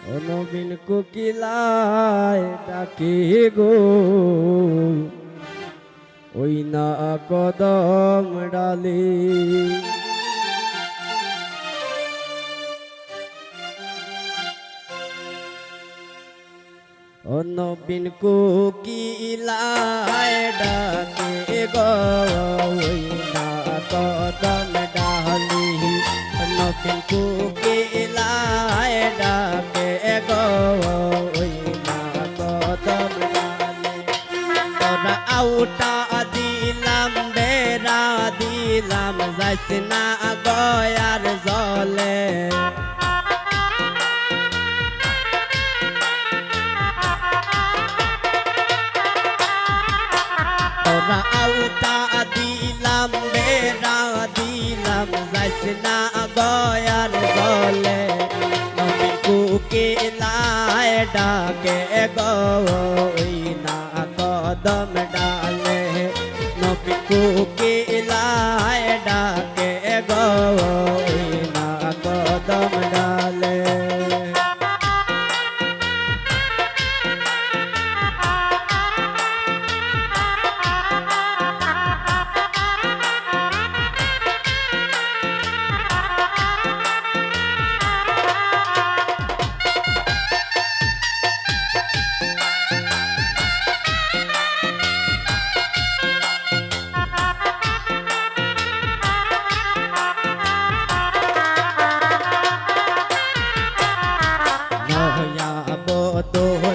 নবীন কোকিলায় ডাকে গো ওই না কদম ডালে নবীন কোকিলায় ডাকে গো ওই না কদম ডালি নবীন কোকিলায় ডাকে গো ওই না কদম ডালে তোরা আউটা দিলাম বেড়া দিলাম যাইস না গয়ার জলে আউটা দিলাম বেড়া দিলাম যাইস না গয়ার জলে নবীন কোকিলায় ডাকে গো ওই না কদম ডালে নবীন কোকিলায় ডাকে গো ওই না কদম ডালে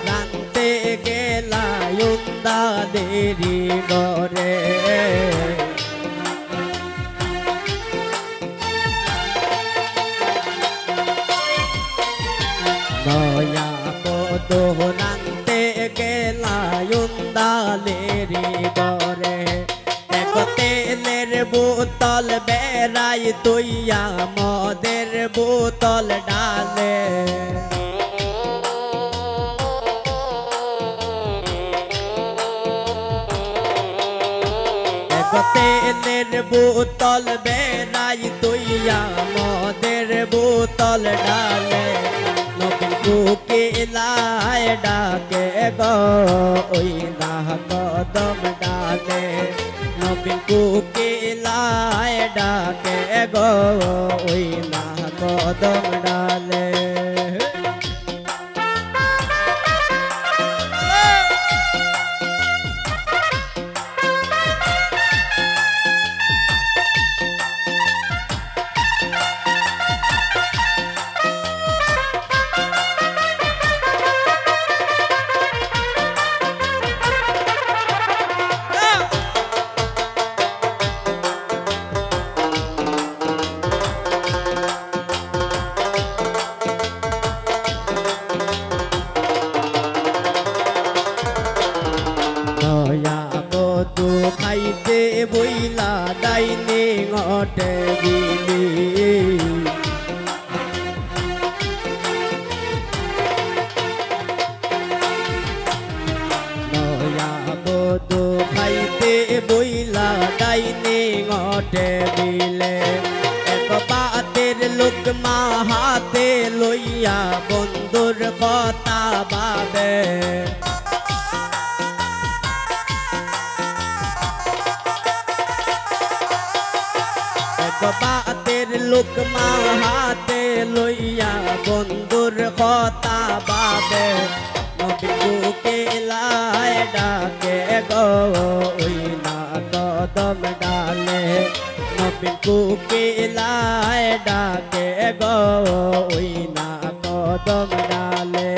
রানতে গেলা দেরি গরে নয়া বধো রানতে গেলা দেরি গরে এক তেলের বোতল বেড়াই তুইয়া মদের বোতল ডালে তেলের বোতল বেড়াই তুইয়া মদের বোতল ডালে নবীন কোকিলায় ডাকে গো ওই না কদম ডালে নবীন কোকিলায় ডাকে গো ওই না কদম ডালে বধু খাইতে বইলা ডাইনে ঘটে বিলি নয়া বধু খাইতে বইলা ডাইনে ঘটে বিলে এক বাতের লোকমা হাতে লইয়া বন্ধুর কথা ভাবে বাতের লোকমা হাতে লইয়া বন্ধুর কথা ভাবে নবীন কোকিলায় ডাকে গো ওই না কদম ডালে নবীন কোকিলায় ডাকে গো ওই না কদম ডালে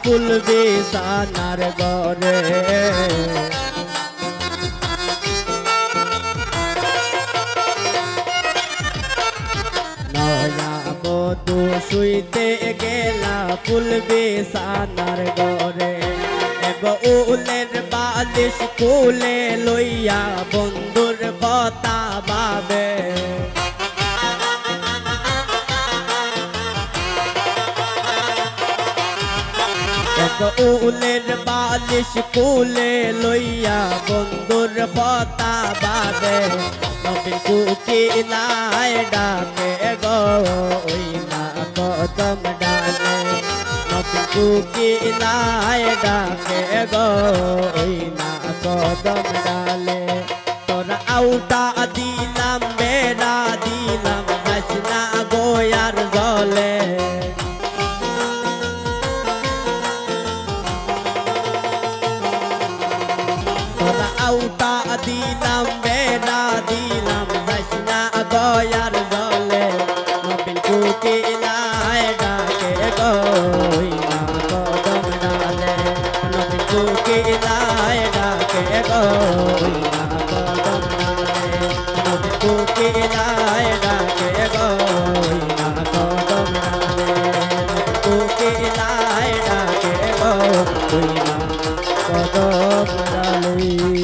ফুল বিছানার ঘরে নয়া বধূ শুইতে গেলা ফুল বিছানার ঘরে উলের বালিশ কুলে লইয়া বন্ধুর কথা ভাবে উলের বালিশ কুলে লইয়া বন্ধুর কথা ভাবে নবীন কুকিলায় ডাকে গো ওই না কদম ডালে নবীন কুকিলায় ডাকে গো ওই না কদম ডালে তোরা আউটা দিলাম বেড়া দিলাম হাসনা গোয়ার জলে আউটা দিলাম বেড়া দিলাম হাসনা গয়ার জলে নবীন কুকিলায় ডাকে গো ওই না কদম ডালে নবীন কুকিলায় ডাকে গো ওই না কদম ডালে নবীন কুকিলায় ডাকে গো ওই না কদম ডালে নবীন কুকিলায় ডাকে গো ওই না কদম ডালে